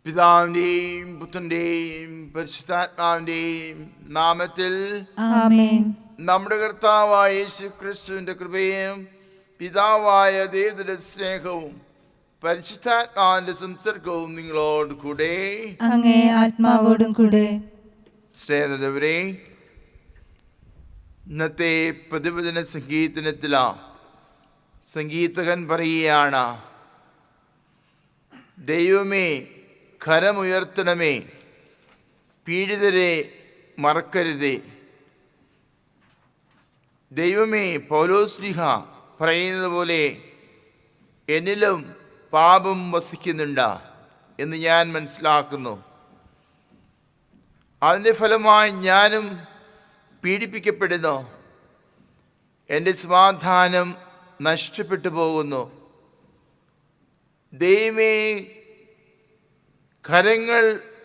പിതാവിന്റെയും പുത്രന്റെയും പരിശുദ്ധാത്മാവിന്റെയും നാമത്തിൽ ആമേൻ. നമ്മുടെ കർത്താവായ യേശുക്രിസ്തുവിന്റെ കൃപയും പിതാവായ ദൈവത്തിന്റെ സ്നേഹവും പരിശുദ്ധാത്മാവിന്റെ സംസർഗവും നിങ്ങളോട് കൂടെ അങ്ങേ ആത്മാവോടും കൂടെ. സ്നേഹിതരെ, ഇന്നത്തെ പ്രതിവചന സംഗീതത്തിലാ സംഗീതകൻ പറയുകയാണ്, ദൈവമേ കരമുയർത്തണമേ, പീഡിതരെ മറക്കരുതേ. ദൈവമേ, പൗലോസ്ലീഹ പറയുന്നത് പോലെ എന്നിലും പാപം വസിക്കുന്നുണ്ട് എന്ന് ഞാൻ മനസ്സിലാക്കുന്നു. അതിൻ്റെ ഫലമായി ഞാനും പീഡിപ്പിക്കപ്പെടുന്നു. എൻ്റെ സമാധാനം നഷ്ടപ്പെട്ടു പോകുന്നു. ദൈവമേ, കരങ്ങൾ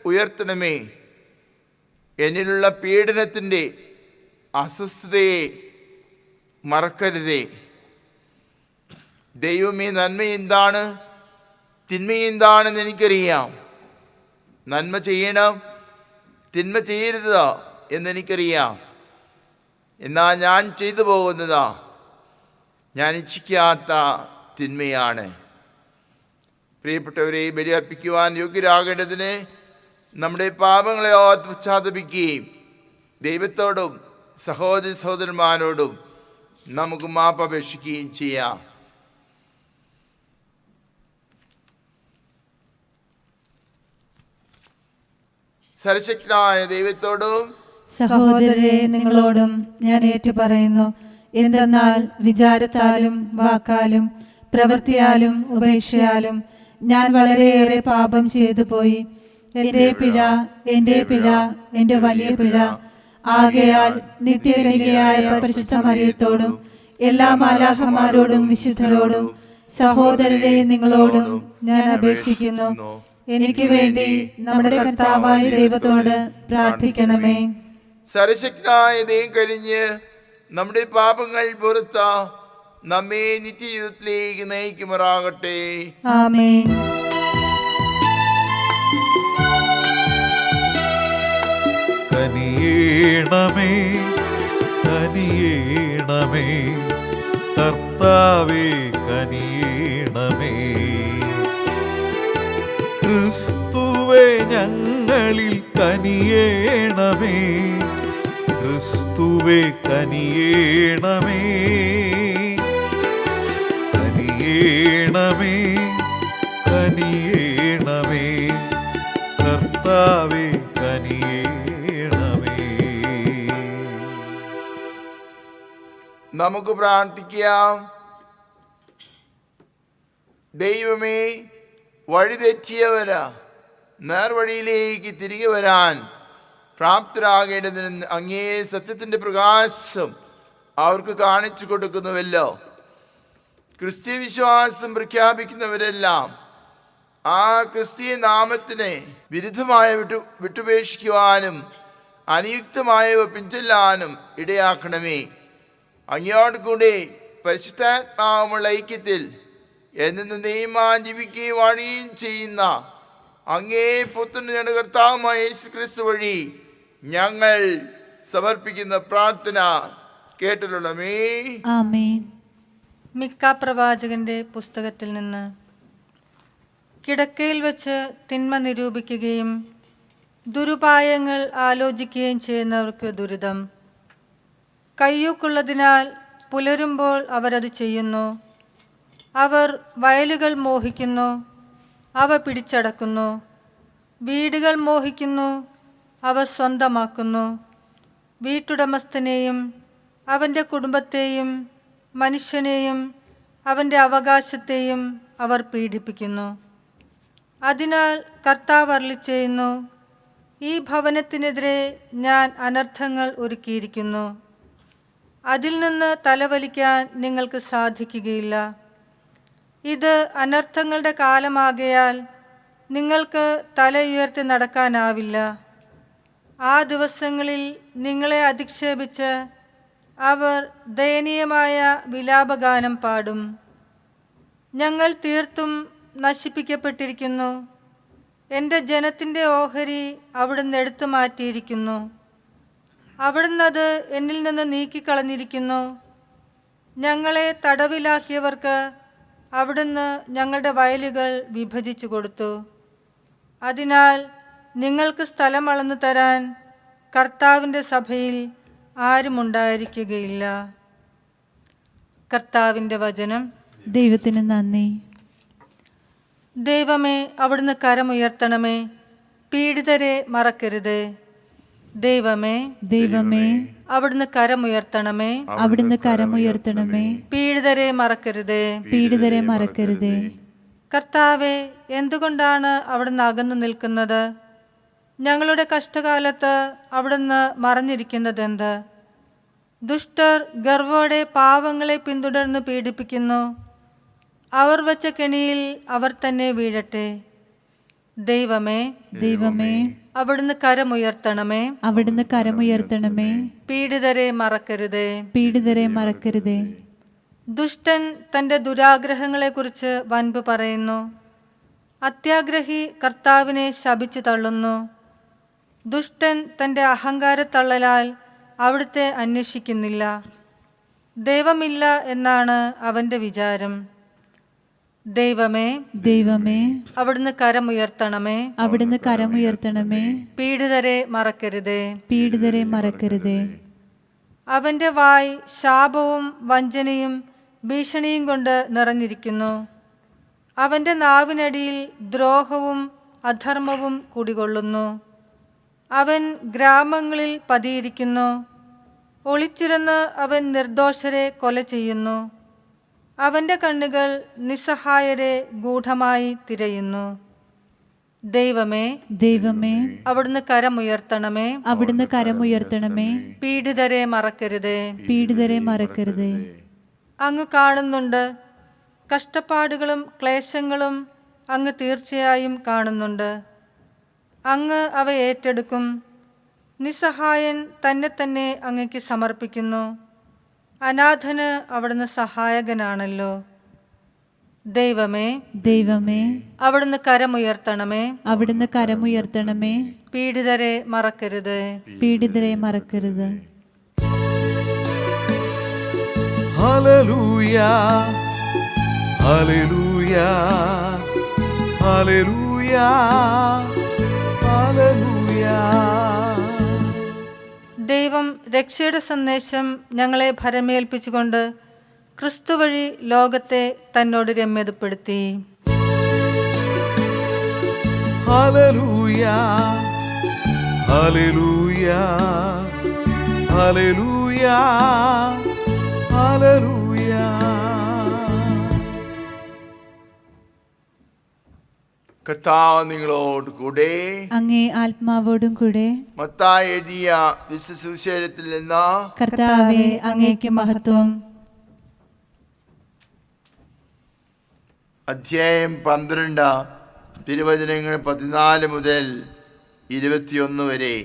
ഉയർത്തണമേ, എന്നിലുള്ള പീഡനത്തിൻ്റെ അസ്വസ്ഥതയെ മറക്കരുതേ. ദൈവമേ, നന്മ എന്താണ് തിന്മ എന്താണെന്ന് എനിക്കറിയാം. നന്മ ചെയ്യണം, തിന്മ ചെയ്യരുത് എന്നെനിക്കറിയാം. എന്നാൽ ഞാൻ ചെയ്തു പോകുന്നതാ ഞാൻ ഇച്ഛിക്കാത്ത തിന്മയാണ്. പ്രിയപ്പെട്ടവരെ, ബലിയർപ്പിക്കുവാൻ യോഗ്യരാകേണ്ടതിന് നമ്മുടെ പാപങ്ങളെ ഓർത്ത് പശ്ചാത്തപിക്കുകയും ദൈവത്തോടും സഹോദരി സഹോദരന്മാരോടും നമുക്ക് മാപ്പ് അപേക്ഷിക്കുകയും ചെയ്യാം. സർവശക്തനായ ദൈവത്തോടും സഹോദരരെ, നിങ്ങളോടും ഞാൻ ഏറ്റുപറയുന്നു. എന്തെന്നാൽ വിചാരത്താലും വാക്കാലും പ്രവൃത്തിയാലും ഉപേക്ഷയാലും ഞാൻ വളരെയേറെ പാപം ചെയ്തു പോയി. എൻ്റെ പിഴ, എൻ്റെ പിഴ, എൻ്റെ വലിയ പിഴ. ആകയാൽ നിത്യകന്യകയായ പരിശുദ്ധ മറിയത്തോടും എല്ലാ മാലാഖമാരോടും വിശുദ്ധരോടും സഹോദരരെ, നിങ്ങളോടും ഞാൻ അപേക്ഷിക്കുന്നു, എനിക്ക് വേണ്ടി നമ്മുടെ കർത്താവായ ദൈവത്തോട് പ്രാർത്ഥിക്കണമേ. സർവശക്തനായ ദൈവം കരിഞ്ഞ് നമ്മുടെ പാപങ്ങൾ പുറത്ത നമ്മെ നിത്യജീവിതത്തിലേക്ക് നയിക്കുമാറാകട്ടെ. ആമേൻ. കനിയേണമേ, കനിയേണമേ, കർത്താവേ കനിയേണമേ. ക്രിസ്തുവേ ഞങ്ങളിൽ കനിയേണമേ, ക്രിസ്തുവേ കനിയേണമേ, കനിയേണമേ, കനിയേണമേ, കർത്താവേ കനിയേണമേ. നമുക്ക് പ്രാർത്ഥിക്കാം. ദൈവമേ, വഴിതെറ്റിയവരാ നേർവഴിയിലേക്ക് തിരികെ വരാൻ പ്രാപ്തരാകേണ്ടതിന് അങ്ങേ സത്യത്തിൻ്റെ പ്രകാശം അവർക്ക് കാണിച്ചു കൊടുക്കുന്നുവല്ലോ. ക്രിസ്തീയ വിശ്വാസം പ്രഖ്യാപിക്കുന്നവരെല്ലാം ആ ക്രിസ്തീയ നാമത്തിനെ വിരുദ്ധമായ വിട്ടുപേക്ഷിക്കുവാനും അനിയുക്തമായവ പിൻചൊല്ലാനും ഇടയാക്കണമേ. അങ്ങയോട് കൂടെ പരിശുദ്ധാത്മാവുമുള്ള ഐക്യത്തിൽ എന്നു ദൈവമാൻ ജീവിക്കുകയും വാഴുകയും ചെയ്യുന്ന അങ്ങേ പുത്രന്റെ കർത്താവുമായ യേശുക്രിസ്തു വഴി ഞങ്ങൾ സമർപ്പിക്കുന്ന പ്രാർത്ഥന കേട്ടിട്ടുള്ളമേ. ആമേൻ. മിക്ക പ്രവാചകന്റെ പുസ്തകത്തിൽ നിന്ന്. കിടക്കയിൽ വച്ച് തിന്മ നിരൂപിക്കുകയും ദുരുപായങ്ങൾ ആലോചിക്കുകയും ചെയ്യുന്നവർക്ക് ദുരിതം. കയ്യൂക്കുള്ളതിനാൽ പുലരുമ്പോൾ അവരത് ചെയ്യുന്നു. അവർ വയലുകൾ മോഹിക്കുന്നു, അവ പിടിച്ചടക്കുന്നു. വീടുകൾ മോഹിക്കുന്നു, അവ സ്വന്തമാക്കുന്നു. വീട്ടുടമസ്ഥനെയും അവൻ്റെ കുടുംബത്തെയും മനുഷ്യനെയും അവൻ്റെ അവകാശത്തെയും അവർ പീഡിപ്പിക്കുന്നു. അതിനാൽ കർത്താവ് അരുളിച്ചെയ്യുന്നു, ഈ ഭവനത്തിനെതിരെ ഞാൻ അനർത്ഥങ്ങൾ ഒരുക്കിയിരിക്കുന്നു. അതിൽ നിന്ന് തലവലിക്കാൻ നിങ്ങൾക്ക് സാധിക്കുകയില്ല. ഇത് അനർത്ഥങ്ങളുടെ കാലമാകയാൽ നിങ്ങൾക്ക് തല ഉയർത്തി നടക്കാനാവില്ല. ആ ദിവസങ്ങളിൽ നിങ്ങളെ അധിക്ഷേപിച്ച് അവർ ദയനീയമായ വിലാപഗാനം പാടും. ഞങ്ങൾ തീർത്തും നശിപ്പിക്കപ്പെട്ടിരിക്കുന്നു, എൻ്റെ ജനത്തിൻ്റെ ഓഹരി അവിടുന്ന് എടുത്തു മാറ്റിയിരിക്കുന്നു. അവിടുന്ന് അത് എന്നിൽ നിന്ന് നീക്കിക്കളഞ്ഞിരിക്കുന്നു. ഞങ്ങളെ തടവിലാക്കിയവർക്ക് അവിടുന്ന് ഞങ്ങളുടെ വയലുകൾ വിഭജിച്ചു കൊടുത്തു. അതിനാൽ നിങ്ങൾക്ക് സ്ഥലം അളന്നു തരാൻ കർത്താവിൻ്റെ സഭയിൽ ആരുമുണ്ടായിരിക്കുകയില്ല. കർത്താവിൻ്റെ വചനം. ദൈവത്തിന് നന്ദി. ദൈവമേ, അവിടുന്ന് കരമുയർത്തണമേ, പീഡിതരെ മറക്കരുത്. ദൈവമേ, ദൈവമേ, അവിടുന്ന് കരമുയർത്തണമേ, അവിടുന്ന് കരമുയർത്തണമേ, പീഡിതരെ മറക്കരുത്. പീഡിതരെ മറക്കരുതേ. കർത്താവെ, എന്തുകൊണ്ടാണ് അവിടുന്ന് അകന്നു നിൽക്കുന്നത്? ഞങ്ങളുടെ കഷ്ടകാലത്ത് അവിടുന്ന് മറഞ്ഞിരിക്കുന്നതെന്ത്? ദുഷ്ടർ ഗർവോടെ പാവങ്ങളെ പിന്തുടർന്ന് പീഡിപ്പിക്കുന്നു. അവർ വച്ച കെണിയിൽ അവർ തന്നെ വീഴട്ടെ. ദൈവമേ, ദൈവമേ, അവിടുന്ന് കരമുയർത്തണമേ, അവിടുന്ന് കരമുയർത്തണമേ, പീഡിതരെ മറക്കരുതേ. പീഡിതരെ മറക്കരുതേ. ദുഷ്ടൻ തൻ്റെ ദുരാഗ്രഹങ്ങളെക്കുറിച്ച് വൻപ് പറയുന്നു. അത്യാഗ്രഹി കർത്താവിനെ ശപിച്ചു തള്ളുന്നു. ദുഷ്ടൻ തൻ്റെ അഹങ്കാരത്തള്ളലാൽ അവിടുത്തെ അന്വേഷിക്കുന്നില്ല. ദൈവമില്ല എന്നാണ് അവൻ്റെ വിചാരം. ദൈവമേ, ദൈവമേ, അവിടുന്ന് കരമുയർത്തണമേ, അവിടുന്ന് കരമുയർത്തണമേ, പീഡിതരെ മറക്കരുതേ. പീഡിതരെ മറക്കരുതേ. അവൻ്റെ വായ് ശാപവും വഞ്ചനയും ഭീഷണിയും കൊണ്ട് നിറഞ്ഞിരിക്കുന്നു. അവൻ്റെ നാവിനടിയിൽ ദ്രോഹവും അധർമ്മവും കുടികൊള്ളുന്നു. അവൻ ഗ്രാമങ്ങളിൽ പതിയിരിക്കുന്നു. ഒളിച്ചിരുന്ന് അവൻ നിർദോഷരെ കൊല ചെയ്യുന്നു. അവൻ്റെ കണ്ണുകൾ നിസ്സഹായരെ ഗൂഢമായി തിരയുന്നു. ദൈവമേ, ദൈവമേ, അവിടുന്ന് കരമുയർത്തണമേ, അവിടുന്ന് കരമുയർത്തണമേ, പീഡിതരെ മറക്കരുതേ. പീഡിതരെ മറക്കരുതേ. അങ്ങ് കാണുന്നുണ്ട്. കഷ്ടപ്പാടുകളും ക്ലേശങ്ങളും അങ്ങ് തീർച്ചയായും കാണുന്നുണ്ട്. അങ്ങ് അവ ഏറ്റെടുക്കും. നിസ്സഹായൻ തന്നെ തന്നെ അങ്ങയ്ക്ക് സമർപ്പിക്കുന്നു. അനാഥന് അവിടുന്ന് സഹായകനാണല്ലോ. ദൈവമേ, ദൈവമേ, അവിടുന്ന് കരമുയർത്തണമേ, അവിടുന്ന് കരമുയർത്തണമേ, പീഡിതരെ മറക്കരുത്. പീഡിതരെ മറക്കരുത്. ഹല്ലേലൂയ, ഹല്ലേലൂയ, ഹല്ലേലൂയ, ഹല്ലേലൂയ. ദൈവം രക്ഷയുടെ സന്ദേശം ഞങ്ങളെ ഭരമേൽപ്പിച്ചുകൊണ്ട് ക്രിസ്തു വഴി ലോകത്തെ തന്നോട് രമ്യതപ്പെടുത്തി. ഹല്ലേലൂയ, ഹല്ലേലൂയ, ഹല്ലേലൂയ, ഹല്ലേലൂയ. കർത്താവ് നിങ്ങളോട് കൂടെ. അങ്ങേ ആത്മാവോടും കൂടെ. മത്തായി എഴുതിയ സുവിശേഷത്തിൽ നിന്ന്. കർത്താവേ, അങ്ങേക്ക് മഹത്വം. അധ്യായം 12 തിരുവചനങ്ങൾ 14 മുതൽ 21 വരെ.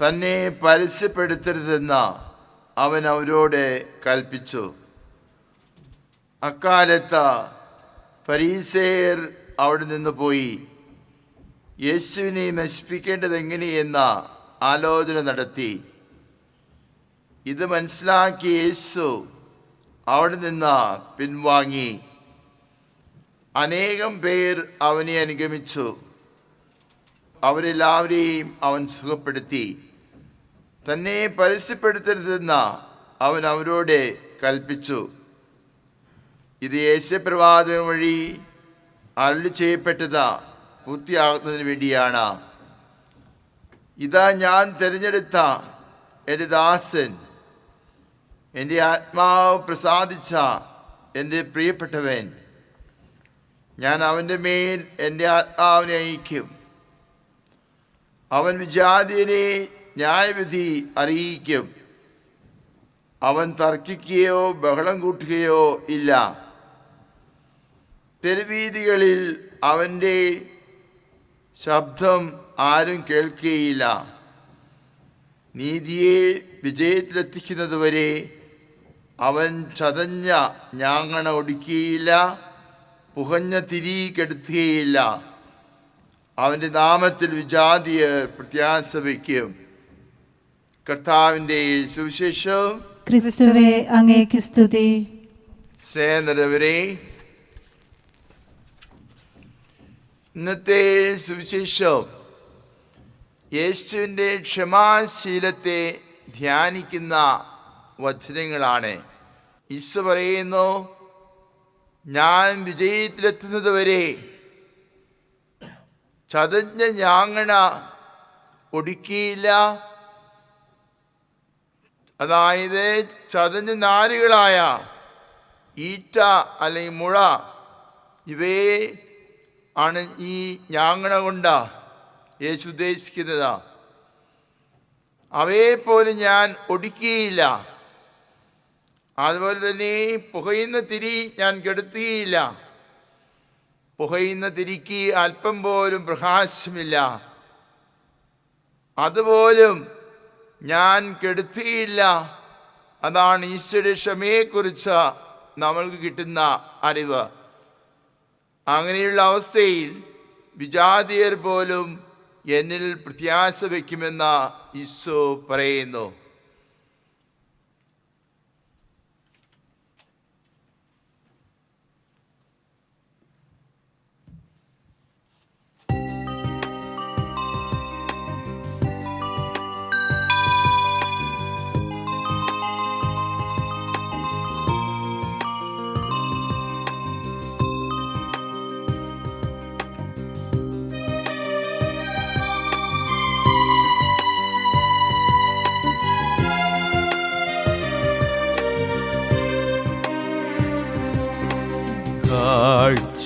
തന്നെ പരസ്യപ്പെടുത്തരുതെന്ന് അവൻ അവരോട് കൽപ്പിച്ചു. അക്കാലത്ത് ഫരീസേയർ അവിടെ നിന്ന് പോയി യേശുവിനെ നശിപ്പിക്കേണ്ടത് എങ്ങനെയെന്ന ആലോചന നടത്തി. ഇത് മനസ്സിലാക്കി യേശു അവിടെ നിന്ന് പിൻവാങ്ങി. അനേകം പേർ അവനെ അനുഗമിച്ചു. അവരെല്ലാവരെയും അവൻ സുഖപ്പെടുത്തി. തന്നെ പരസ്യപ്പെടുത്തരുതെന്ന് അവൻ അവരോട് കൽപ്പിച്ചു. ഇത് യേശുപ്രവാചകൻ വഴി അരുളി ചെയ്യപ്പെട്ടത് പൂർത്തിയാകുന്നതിന് വേണ്ടിയാണ്. ഇതാ ഞാൻ തിരഞ്ഞെടുത്ത എൻ്റെ ദാസൻ, എൻ്റെ ആത്മാവ് പ്രസാദിച്ച എൻ്റെ പ്രിയപ്പെട്ടവൻ. ഞാൻ അവൻ്റെ മേൽ എൻ്റെ ആത്മാവിനെ അയക്കും. അവൻ വിജാതിയരെ ന്യായവിധി അറിയിക്കും. അവൻ തർക്കിക്കുകയോ ബഹളം കൂട്ടുകയോ ഇല്ല. തെരുവീതികളിൽ അവൻ്റെ ശബ്ദം ആരും കേൾക്കുകയില്ല. നീതിയെ വിജയത്തിലെത്തിക്കുന്നതുവരെ അവൻ ചതഞ്ഞ ഞാങ്ങണ ഒടിക്കുകയില്ല. പുകഞ്ഞ തിരി കെടുത്തുകയില്ല. അവൻ്റെ നാമത്തിൽ വിജാതിയർ പ്രത്യാശ വയ്ക്കും. കർത്താവിൻ്റെ സുവിശേഷം. ക്രിസ്തുവേ അങ്ങേക്ക് സ്തുതി. സ്നേഹം നിറഞ്ഞവരെ, ഇന്നത്തെ സുവിശേഷം യേശുവിൻ്റെ ക്ഷമാശീലത്തെ ധ്യാനിക്കുന്ന വചനങ്ങളാണ്. ഈശോ പറയുന്നു, ഞാൻ വിജയത്തിലെത്തുന്നത് വരെ ചതഞ്ഞ ഞാങ്ങണ ഒടുക്കിയില്ല. അതായത് ചതഞ്ഞ നാരുകളായ ഈറ്റ അല്ലെങ്കിൽ മുള, ഇവയെ ആണ് ഈ ഞാങ്ങണ കൊണ്ട് യേശു ഉദ്ദേശിക്കുന്നത്. അവയെപ്പോലും ഞാൻ ഒടുക്കിയില്ല. അതുപോലെ തന്നെ പുകയുന്ന തിരി ഞാൻ കെടുത്തുകയില്ല. പുകയുന്ന തിരിക്ക് അല്പം പോലും പ്രകാശമില്ല. അതുപോലും ഞാൻ കെടുത്തുകയില്ല. അതാണ് ഈശോയുടെ ക്ഷമയെക്കുറിച്ച് നമ്മൾക്ക് കിട്ടുന്ന അറിവ്. അങ്ങനെയുള്ള അവസ്ഥയിൽ വിജാതിയർ പോലും എന്നിൽ പ്രത്യാശ വയ്ക്കുമെന്ന് ഈശോ പറയുന്നു.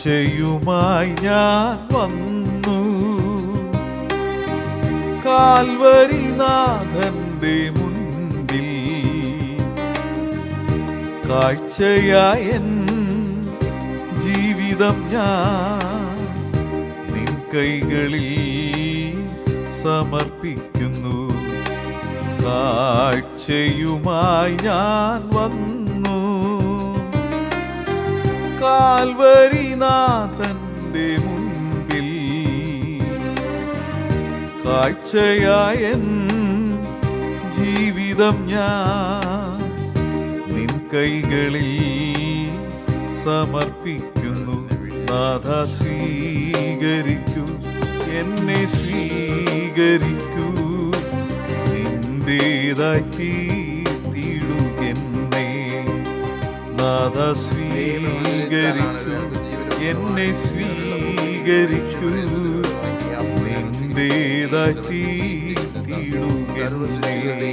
കാഴ്ചയുമായി ഞാൻ വന്നു കാൽവരിനാഥന്റെ മുൻപിൽ. കാഴ്ചയായ ജീവിതം ഞാൻ നിൻ കൈകളിൽ സമർപ്പിക്കുന്നു. കാഴ്ചയുമായി ഞാൻ വന്നു കാൽവരിനാഥന്റെ മുൻപിൽ. കാഴ്ചയായ ജീവിതം ഞാൻ നിൻ കൈകളിൽ സമർപ്പിക്കുന്നു. നാഥ സ്വീകരിക്കൂ, എന്നെ സ്വീകരിക്കൂ, നിന്റേതായി തീർത്തിടുകെന്നെ. നാഥ സ്വീകരിക്കൂ, എന്നെ സ്വീകരിക്കൂ, നിന്റേതായി തീർത്തിടുകെന്നെ.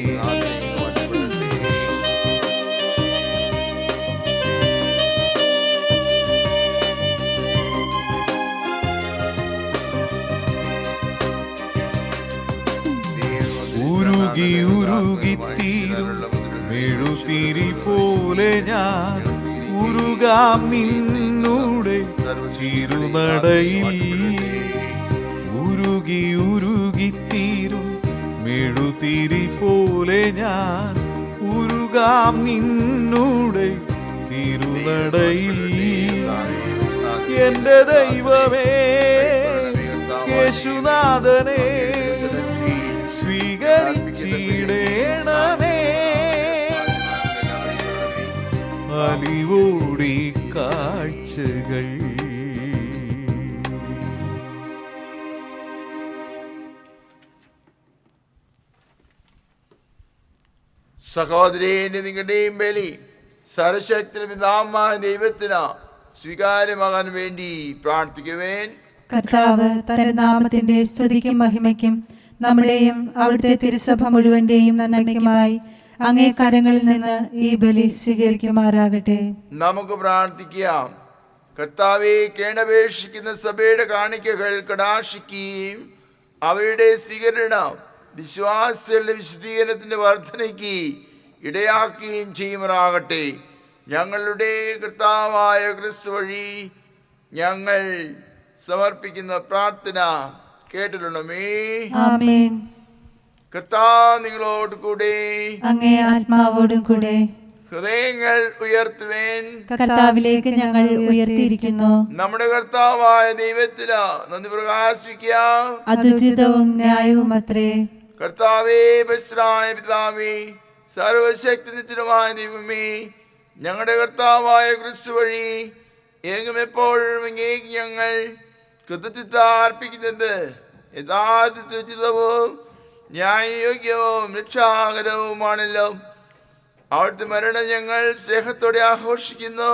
ഉരുകി ഉരുകിത്തീരും മെഴുതിരി പോലെ ഞാൻ ഉരുകാം നിന്നൂടെ തിരുനടയിൽ. ഉരുകി ഉരുകിത്തീരും മെഴുതിരി പോലെ ഞാൻ ഉരുകാം നിന്നൂടെ തിരുനടയിൽ. എന്റെ ദൈവമേ യേശുനാഥനെ സ്വീകരിച്ചിടേണമേ. അലിവോടി കാഴ്ചകൾ. സഹോദരേന്റെ നിങ്ങളുടെയും ബലി സർവശക്തനും പിതാവായ ദൈവത്തിന് സ്വീകാര്യമാകാൻ വേണ്ടി പ്രാർത്ഥിക്കുവേൻ. കർത്താവ് തന്റെ നാമത്തിന്റെ സ്തുതിക്കും മഹിമയ്ക്കും നമ്മുടെയും അവിടുത്തെ തിരുസഭ മുഴുവന്റെയും നന്മയ്ക്കുമായി അങ്ങേ കരങ്ങളിൽ നിന്ന് ഈ ബലി സ്വീകരിക്കുമാറാകട്ടെ. നമുക്ക് പ്രാർത്ഥിക്കാം. കർത്താവെ, കേണപേക്ഷിക്കുന്ന സഭയുടെ കാണിക്കകൾ കടാക്ഷിക്കുകയും അവരുടെ സ്വീകരണം വിശ്വാസികളുടെ വിശുദ്ധീകരണത്തിന്റെ വർധനയ്ക്ക് ഇടയാക്കുകയും ചെയ്യുമാറാകട്ടെ. ഞങ്ങളുടെ കർത്താവായ ക്രിസ്തു വഴി ഞങ്ങൾ സമർപ്പിക്കുന്ന പ്രാർത്ഥന കേട്ടിട്ടുണ്ടമേ. ആമേൻ. കർത്താവ് നിങ്ങളോട് കൂടെ, അങ്ങേ ആത്മാവോടും കൂടെ. ഹൃദയങ്ങൾ ഉയർത്തുവേൻ. കർത്താവിലേക്ക് ഞങ്ങൾ ഉയർത്തിയിരിക്കുന്നു. നമ്മുടെ കർത്താവായ ദൈവത്തിന് നന്ദി പ്രകാശിപ്പിക്കാം. അത് ഉചിതവും ന്യായവും അത്രേ. കർത്താവേ, പരിശുദ്ധനായ പിതാവേ, സർവശക്തിനിത്യനുമായ ദൈവമേ, ഞങ്ങളുടെ കർത്താവായ ക്രിസ്തു വഴി എങ്ങും എപ്പോഴും ഇങ്ങേക്ക് ഞങ്ങൾ കൃതജ്ഞത അർപ്പിക്കുന്നത് യഥാർത്ഥ ഉചിതവും ന്യായയോഗ്യവും രക്ഷാകരവുമാണല്ലോ. അവിടുത്തെ മരണം ഞങ്ങൾ സ്നേഹത്തോടെ ആഘോഷിക്കുന്നു.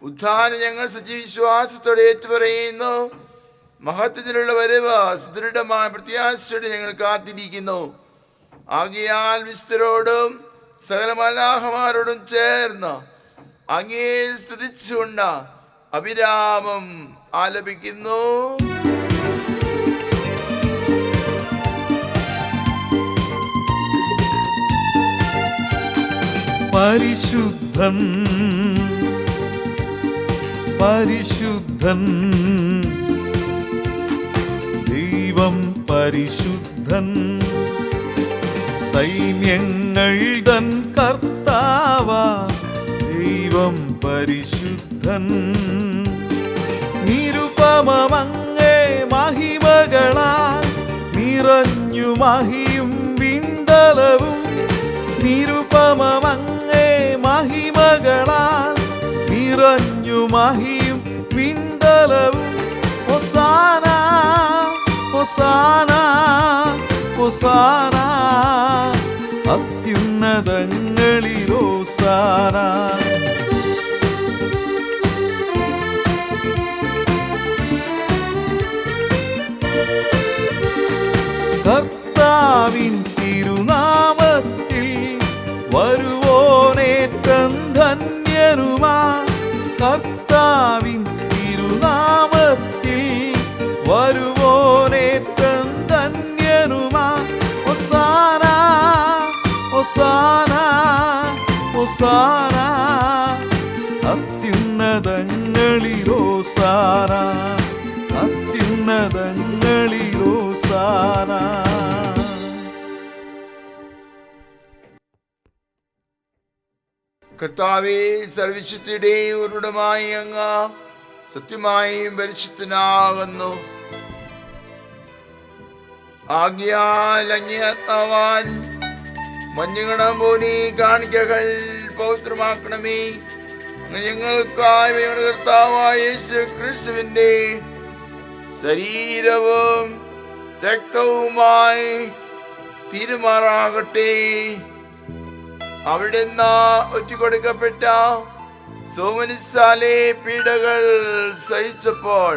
ഉത്ഥാനം ഞങ്ങൾ സജീവിശ്വാസത്തോടെ ഏറ്റുപറയുന്നു. മഹത്വത്തിലുള്ള വരവ് സുദൃഢമായ പ്രത്യാശയോടെ ഞങ്ങൾ കാത്തിരിക്കുന്നു. ആകയാൽ വിശുദ്ധരോടും സകല മലാഹമാരോടും ചേർന്ന് അങ്ങേ സ്തുതിച്ചുകൊണ്ട് അഭിരാമം ആലപിക്കുന്നു. പരിശുദ്ധൻ പരിശുദ്ധൻ ദൈവം പരിശുദ്ധൻ, സൈന്യങ്ങൾ തൻ കർത്താവ ദൈവം പരിശുദ്ധൻ. നിരുപമമങ്ങേ മഹിമകളാൽ നിറഞ്ഞു മഹിയും വിണ്ടലവും, നിരുപമമങ്ങേ മഹിമകളാൽ നിറഞ്ഞു മഹിയും വിണ്ടലവും. ഹോസാന ഹോസാന ഹോസാന, അത്യുന്നതങ്ങളിൽ ഹോസാന. കർത്താവിൻ തിരുനാമത്തിൽ വരുവോനേറ്റം ധന്യരുമാ. കർത്താവിൻ തിരുനാമത്തിൽ വരുവോനേറ്റം ധന്യരുമാ. ഹോസാന ഹോസാന ഹോസാന, അത്യുന്നതങ്ങളിൽ ഹോസാന, അത്യുന്നതങ്ങളിൽ ഹോസാന. കർത്താവേ, സർവശക്തിയുടെയും ഉറവിടമായി അങ്ങ് സത്യമായും പരിശുദ്ധനാകുന്നു. ആകയാൽ അങ്ങേ ആത്മാവാൻ മഞ്ഞുകണം പോലെ കാണിക്കകൾ പവിത്രമാക്കണമേ. ഞങ്ങൾക്കായി ഞങ്ങളുടെ കർത്താവായ യേശു ക്രിസ്തുവിന്റെ ശരീരവും രക്തവുമായി തീരുമാറാകട്ടെ. അവിടെ നിന്ന് ഒറ്റുകൊടുക്കപ്പെട്ട സോമനിസാലെ പീഡകൾ സഹിച്ചപ്പോൾ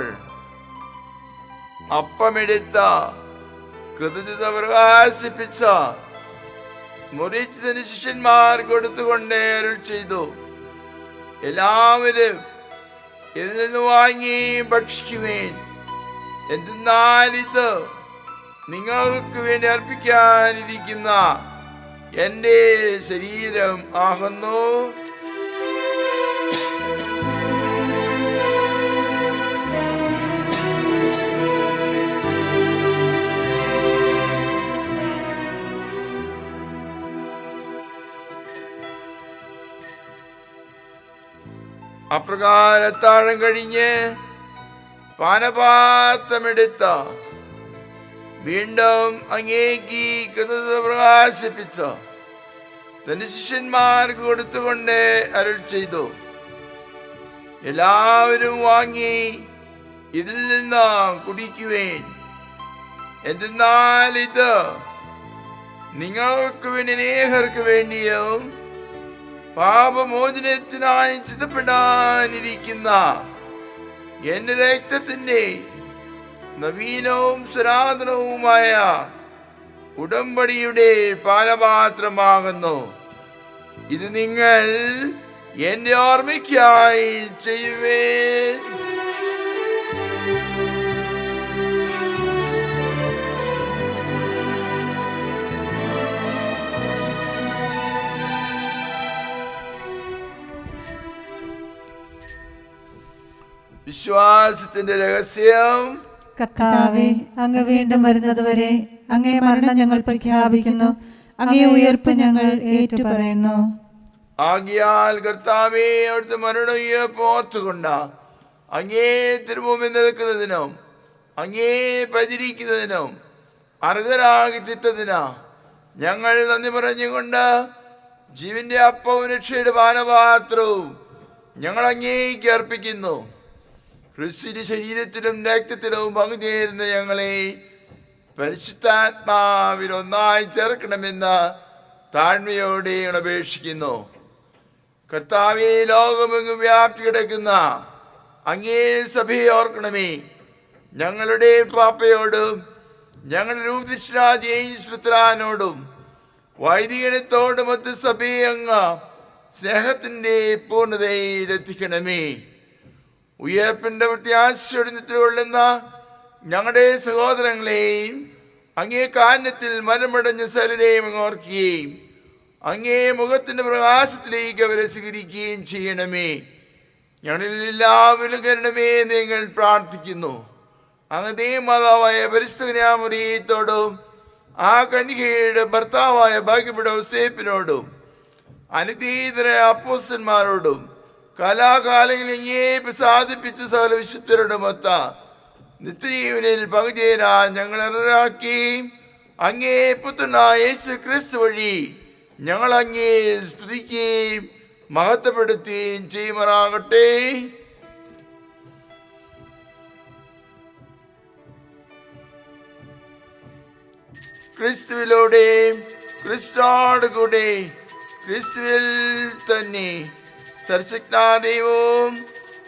അപ്പമെടുത്ത കൃതജ്ഞത പ്രകാശിപ്പിച്ച മുറിച്ചതിന് ശിഷ്യന്മാർ കൊടുത്തുകൊണ്ട് അരുൾ ചെയ്തു, എല്ലാവരും ഇതിൽ നിന്ന് വാങ്ങി ഭക്ഷിക്കുവേൻ. എന്തെന്നാൽ ഇത് നിങ്ങൾക്ക് വേണ്ടി അർപ്പിക്കാനിരിക്കുന്ന എന്റെ ശരീരം ആകുന്നു. അപ്രകാരത്താഴം കഴിഞ്ഞ് പാനപാത്രമെടുത്ത വീണ്ടും അങ്ങേക്ക് കൃതജ്ഞത പ്രകാശിപ്പിച്ച തന്റെ ശിഷ്യന്മാർക്ക് കൊടുത്തുകൊണ്ട് അരുൾ ചെയ്തു, എല്ലാവരും വാങ്ങി ഇതിൽ നിന്ന് കുടിക്കുവേൻ. എന്തെന്നാൽ ഇത് നിങ്ങൾക്ക് വേണ്ടി അനേകർക്ക് വേണ്ടിയും പാപമോചനത്തിനായി ചിതപ്പെടാനിരിക്കുന്ന എന്റെ രക്തത്തിന്റെ നവീനവും സനാതനവുമായ ഉടമ്പടിയുടെ പാനപാത്രമാകുന്നു. ഇത് നിങ്ങൾ എന്റെ ഓർമ്മയ്ക്കായി ചെയ്യുവേൻ. വിശ്വാസത്തിന്റെ രഹസ്യം. കർത്താവേ, അങ്ങ് വീണ്ടും വരുന്നതുവരെ അങ്ങേ മരണം ഞങ്ങൾ പ്രഖ്യാപിക്കുന്നു, അങ്ങേ ഉയർപ്പ് ഞങ്ങൾ ഏറ്റുപറയുന്നു. ആകിയാൽ കർത്താവേ, അവിടുത്തെ മരണയെ പോർത്തുകൊണ്ട അങ്ങേ തിരുമുമ്പിൽ നിൽക്കുന്നതിനും അങ്ങേ പരിചരിക്കുന്നതിനും അർഹരാകി തീർത്തതിനാ ഞങ്ങൾ നന്ദി പറഞ്ഞുകൊണ്ട് ജീവന്റെ അപ്പവും രക്ഷയുടെ പാനപാത്രവും ഞങ്ങൾ അങ്ങേക്ക് അർപ്പിക്കുന്നു. ക്രിസ്തുവിന്റെ ശരീരത്തിലും രക്തത്തിലും പങ്കുചേരുന്ന ഞങ്ങളെ പരിശുദ്ധാത്മാവിൽ ഒന്നായി ചേർക്കണമെന്ന് താഴ്മയോടെ അപേക്ഷിക്കുന്നു. കർത്താവേ, ലോകമെങ്ങും വ്യാപ്തി കിടക്കുന്ന അങ്ങേ സഭയെ ഓർക്കണമേ. ഞങ്ങളുടെ പാപ്പയോടും ഞങ്ങളുടെ രൂപത്തിനോടും വൈദികനത്തോടും മറ്റ് സഭയെ അങ്ങ് സ്നേഹത്തിന്റെ പൂർണ്ണതയിലെത്തിക്കണമേ. ഉയർപ്പിന്റെ പ്രത്യാശയോടെ നിദ്രകൊള്ളുന്ന ഞങ്ങളുടെ സഹോദരങ്ങളെയും അങ്ങേ കാരണത്തിൽ മരമടഞ്ഞ സകലരെയും അങ്ങ് ഓർക്കുകയും അങ്ങേ മുഖത്തിന്റെ പ്രകാശത്തിലേക്ക് അവരെ സ്വീകരിക്കുകയും ചെയ്യണമേ. ഞങ്ങളിൽ എല്ലാവരും കരുണമേ നിങ്ങൾ പ്രാർത്ഥിക്കുന്നു. അങ്ങേ മാതാവായ പരിശുദ്ധ ആ കന്യകയുടെ ഭർത്താവായ ഭാഗ്യപ്പെട്ട ഔസേപ്പിനോടും അനുഗ്രഹീതരായ അപ്പോസ്തലന്മാരോടും കാലാകാലങ്ങളിൽ ഇങ്ങേ പ്രസാദിപ്പിച്ച സകല വിശുദ്ധരോടും ഒത്ത നിത്യജീവനിൽ പങ്കുചേരാൻ ഞങ്ങൾ അർഹരാക്കി അങ്ങേ പുത്രനായ യേശു ക്രിസ്തു വഴി ഞങ്ങൾ അങ്ങേ സ്തുതിക്കുകയും മഹത്വപ്പെടുത്തുകയും ചെയ്യുമാറാകട്ടെ. ക്രിസ്തുവിലൂടെ, ക്രിസ്തുവോട് കൂടെ, ക്രിസ്തുവിൽ തന്നെ സർവശക്തനായ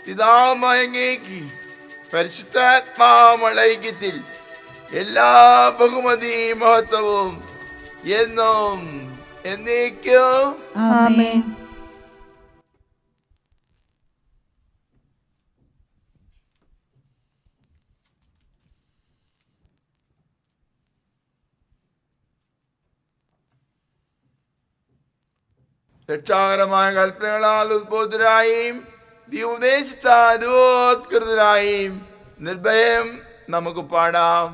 പിതാവായ അങ്ങേക്ക് പരിശുദ്ധാത്മാവുമുള്ള ഐക്യത്തിൽ എല്ലാ ബഹുമതി മഹത്വവും എന്നും എന്നേക്കും ആമേൻ. രക്ഷാകരമായ കൽപ്പനകളാൽ ഉദ്ബോധരായും ഉപദേശിച്ചായും നിർഭയം നമുക്ക് പാടാം.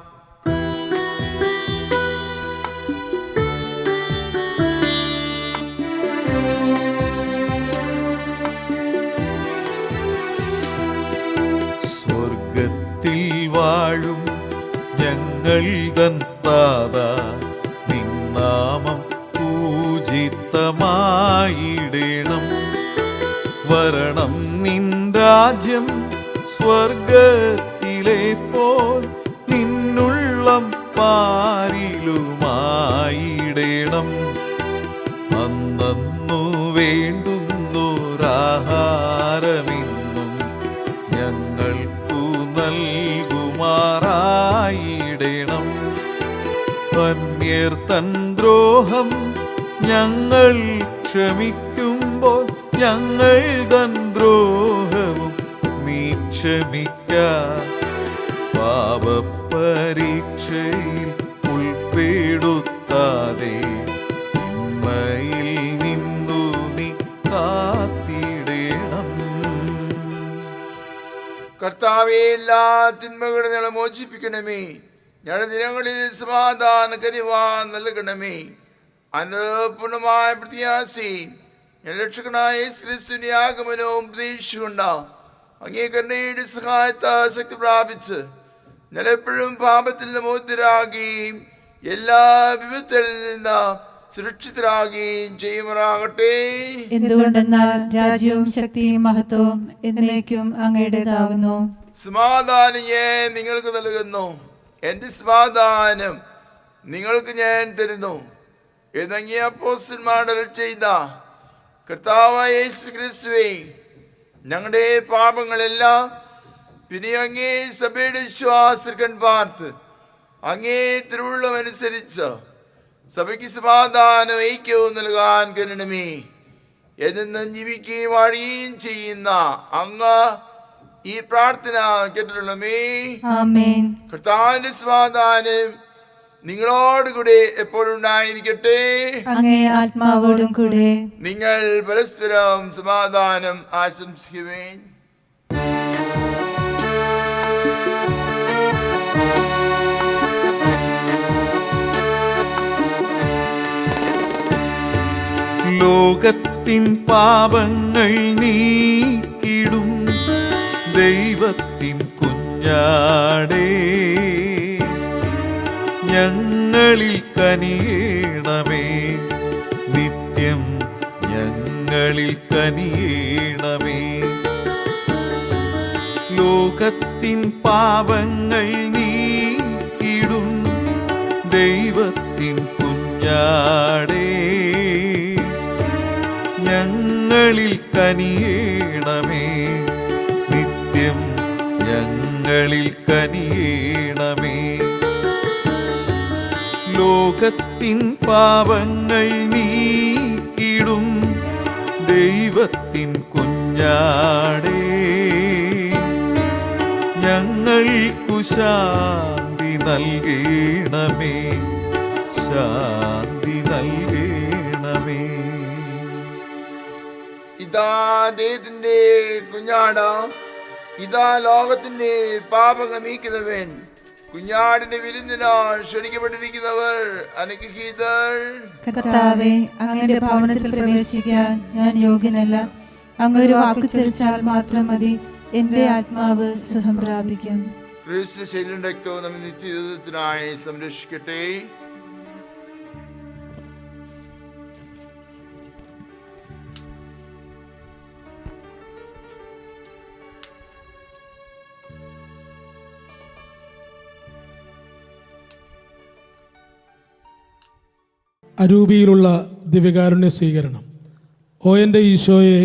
സ്വർഗത്തിൽ വാഴും ഞങ്ങൾ തൻ താതാ, നിന്നാമം പൂജിതമായിടേണം. വരണം നിൻ രാജ്യം സ്വർഗത്തിലെ പോൽ നിന്നുള്ളം പാരിലുമായിടേണം. അന്നു വേണ്ടുന്നോരാഹാരമിന്നും ഞങ്ങൾക്കു നൽകുമാറായിടേണം. അന്യർ തൻ ദ്രോഹം ഞങ്ങൾ ക്ഷമിക്കുമ്പോൾ ഞങ്ങൾ തൻ ദ്രോഹവും നീ ക്ഷമിക്ക. പാപപരീക്ഷയിൽ ഉൾപ്പെടുത്താതെ തിന്മയിൽ നിന്നു നീ കാത്തിടേണം. കർത്താവേ, എല്ലാ തിന്മകളും ഞങ്ങളെ മോചിപ്പിക്കണമേ. ഞങ്ങളുടെ ദിനങ്ങളിൽ സമാധാന കനിവാൻ നൽകണമേ. അനുപൂർണമായ പ്രത്യാശയും രക്ഷകനായ ക്രിസ്തുവിന്റെ ആഗമനവും പ്രതീക്ഷിച്ചുകൊണ്ട അങ്ങേ കരുണയുടെ സഹായത്താൽ ശക്തി പ്രാപിച്ച് ഞങ്ങളെപ്പോഴും പാപത്തിൽ നിന്ന് മോചിതരാകുകയും എല്ലാ വിപത്തുകളിൽ നിന്ന് സുരക്ഷിതരാകുകയും ചെയ്യുമാറാകട്ടെ. എന്തുകൊണ്ടെന്നാൽ രാജ്യവും ശക്തിയും മഹത്വവും എന്നേക്കും അങ്ങയുടേതാകുന്നു. സമാധാനം ഞാൻ നിങ്ങൾക്ക് നൽകുന്നു, എന്റെ സമാധാനം നിങ്ങൾക്ക് ഞാൻ തരുന്നു എന്നങ്ങിയ അപ്പോസ്തലന്മാർ ചെയ്ത കർത്താവായ യേശു ക്രിസ്തുവേ, ഞങ്ങളുടെ പാപങ്ങളെല്ലാം പിന്നെ അങ്ങേ സഭയുടെ വിശ്വാസത്തിൽ പാർത്ത് അങ്ങേ തിരുവുള്ളമനുസരിച്ച് സഭയ്ക്ക് സമാധാനം ഐക്യവും നൽകാൻ കരുണമേ. എന്നും ജീവിക്കുകയും വാഴുകയും ചെയ്യുന്ന അങ്ങ് ഈ പ്രാർത്ഥന കേട്ടിട്ടുള്ളമേ. ആമേൻ. കർത്താവിന്റെ സമാധാനം നിങ്ങളോടുകൂടെ എപ്പോഴും ഉണ്ടായിരിക്കട്ടെ. അങ്ങേ ആത്മാവോടും കൂടെ. നിങ്ങൾ പരസ്പരം സമാധാനം ആശംസിക്കുവേൻ. ലോകത്തിൽ ലോകത്തിൻ പാപങ്ങൾ നീക്കിടും ദൈവത്തിൻ കുഞ്ഞാടേ, ഞങ്ങളിൽ കനിയണമേ നിത്യം, ഞങ്ങളിൽ കനിയണമേ. ലോകത്തിൻ പാപങ്ങൾ നീക്കിടും ദൈവത്തിൻ കുഞ്ഞാടേ, ഞങ്ങളിൽ കനിയണമേ നിത്യം, ഞങ്ങളിൽ കനിയണമേ. ലോകത്തിൻ പാപങ്ങൾ നീക്കിടും ദൈവത്തിൻ കുഞ്ഞാടേ, ഞങ്ങൾക്കു ശാന്തി നൽകണമേ, ശാന്തി നൽകണമേ. ഇതാ ദൈവത്തിന്റെ കുഞ്ഞാട, ഇതാ ലോകത്തിന്റെ പാപങ്ങൾ നീക്കുന്നവൻ. കുഞ്ഞാടിന്റെ വിരുന്നിനാൽ ക്ഷണിക്കപ്പെട്ടിരിക്കുന്നവർ അനുഗ്രഹീതർ. കർത്താവേ, അങ്ങയുടെ ഭവനത്തിൽ പ്രവേശിക്കാൻ ഞാൻ യോഗ്യനല്ല. അങ്ങ് ഒരു വാക്ക് ചൊരിച്ചാൽ മാത്രം മതി, എന്റെ ആത്മാവ് സുഖം പ്രാപിക്കും. ക്രിസ്തു ശരീരം രക്തവും നമ്മെ നിത്യജീവിതത്തിനായി സംരക്ഷിക്കട്ടെ. അരൂപിയിലുള്ള ദിവ്യകാരുണ്യ സ്വീകരണം. ഓ എൻ്റെ ഈശോയെ,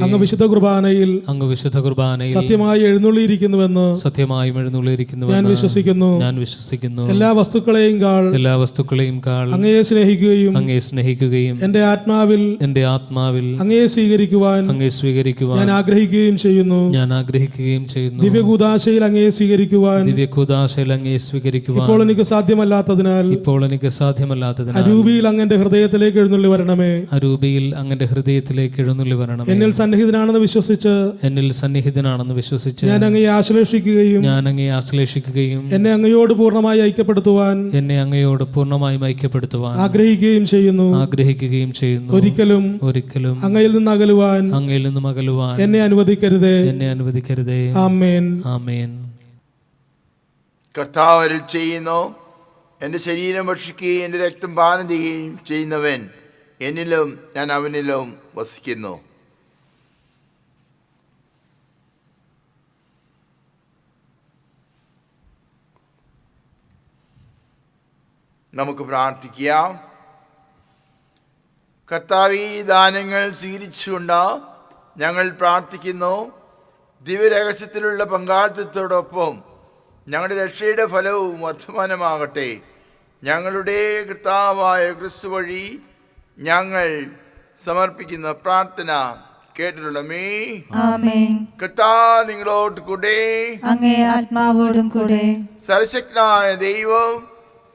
അങ്ങ് വിശുദ്ധ കുർബാനയിൽ സത്യമായി എഴുന്നള്ളിയിരിക്കുന്നുവെന്ന് ഞാൻ വിശ്വസിക്കുന്നു. എല്ലാ വസ്തുക്കളെയും കാൾ അങ്ങയെ സ്നേഹിക്കുകയും എൻ്റെ ആത്മാവിൽ അങ്ങയെ സ്വീകരിക്കുവാൻ ഞാൻ ആഗ്രഹിക്കുകയും ചെയ്യുന്നു. ദിവ്യകൂദാശയിൽ അങ്ങയെ സ്വീകരിക്കുവാൻ ഇപ്പോൾ എനിക്ക് സാധ്യമല്ലാത്തതിനാൽ അരൂപിയിൽ അങ്ങന്റെ ഹൃദയത്തിലേക്ക് എഴുന്നള്ളി വരണമേ. അങ്ങന്റെ ഹൃദയത്തിലേക്ക് എഴുന്നള്ളി വരണം. എന്നിൽ സന്നിഹിതനാണെന്ന് വിശ്വസിച്ച് ഞാൻ അങ്ങയെ ആശ്ലേഷിക്കുകയും എന്നെ അങ്ങയോട് പൂർണ്ണമായി ഐക്യപ്പെടുത്തുവാൻ ആഗ്രഹിക്കുകയും ചെയ്യുന്നു. ഒരിക്കലും അങ്ങയിൽ നിന്ന് അകലുവാൻ എന്നെ അനുവദിക്കരുതേ. ആമേൻ. കർത്താവ് അരുൾ ചെയ്യുന്നു, എൻ്റെ ശരീരം ഭക്ഷിക്കുകയും എൻ്റെ രക്തം പാനം ചെയ്യുകയും ചെയ്യുന്നവൻ എന്നിലും ഞാൻ അവനിലും വസിക്കുന്നു. നമുക്ക് പ്രാർത്ഥിക്കാം. കർത്താവേ, ഈ ദാനങ്ങൾ സ്വീകരിച്ചുകൊണ്ട് ഞങ്ങൾ പ്രാർത്ഥിക്കുന്നു. ദിവ്യരഹസ്യത്തിലുള്ള പങ്കാളിത്തത്തോടൊപ്പം ഞങ്ങളുടെ രക്ഷയുടെ ഫലവും വർദ്ധമാനമാകട്ടെ. ഞങ്ങളുടെ കർത്താവായ ക്രിസ്തു വഴി ഞങ്ങൾ സമർപ്പിക്കുന്ന പ്രാർത്ഥന കേട്ടിട്ടുള്ളമേ. ആമേൻ. കർത്താവ് നിങ്ങളോട് കൂടെ, അങ്ങേ ആത്മാവോടും കൂടെ. സർവശക്തനായ ദൈവം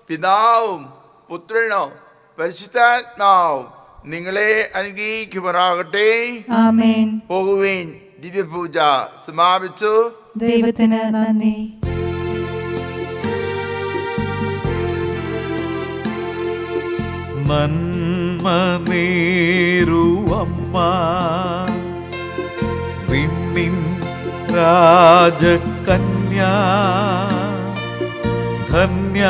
പിതാവും പുത്രനും പരിശുദ്ധാത്മാവും നിങ്ങളെ അനുഗ്രഹിക്കുമാറാകട്ടെ. ആമേൻ. പോകുവേൻ. ദിവ്യപൂജ സമാപിച്ചു. ദൈവത്തിന് നന്ദി. നന്മ നേരുവമ്മ, വിണ്ണിൻ രാജകന്യാ, ധന്യ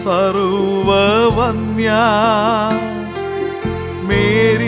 സർവവന്യ മേരി